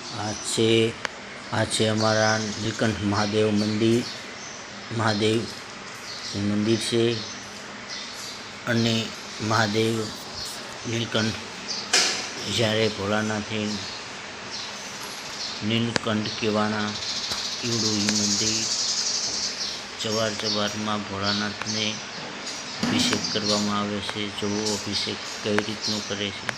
આ છે અમારા નીલકંઠ મહાદેવ મંદિર છે અને મહાદેવ નીલકંઠ જ્યારે ભોળાનાથે નીલકંઠ કહેવાના એવડું એ મંદિર સવારમાં ભોળાનાથને અભિષેક કરવામાં આવે છે। જોવો અભિષેક કઈ રીતનું કરે છે।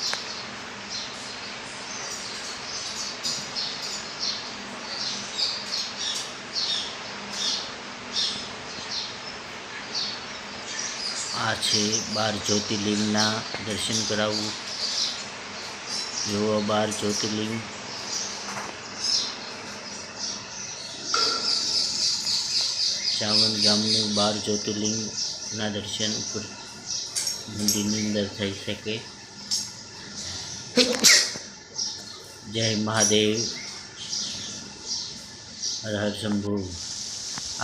આ છે 12 જ્યોતિર્લિંગના દર્શન કરાવવું। જોવો 12 જ્યોતિર્લિંગ ચાવંદ ગામનું 12 જ્યોતિર્લિંગના દર્શન ઉપર મંદિરની અંદર થઈ શકે। જય મહાદેવ, હર હર શંભુ।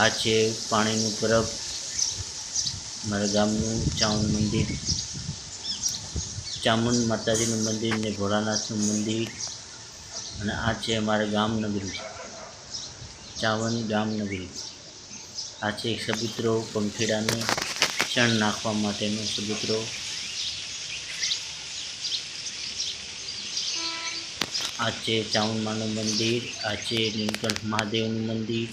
આ છે પાણીનું પરબ મારા ગામનું ચામુંડ મંદિર, ચામુંડ માતાજીનું મંદિર ને ભોળાનાથનું મંદિર। અને આ છે અમારા ગામનગરી ચાવંદ ગામનગરી। આ છે એક ચબૂતરો, પંખીડાને ચણ નાખવા માટેનો ચબૂતરો। આ છે ચામુંડમાનું મંદિર, આ છે નીલકંઠ મહાદેવનું મંદિર।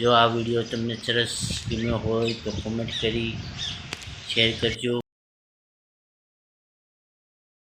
જો આ વિડીયો તમને સરસ ગમ્યો હોય તો કોમેન્ટ કરી શેર કરજો।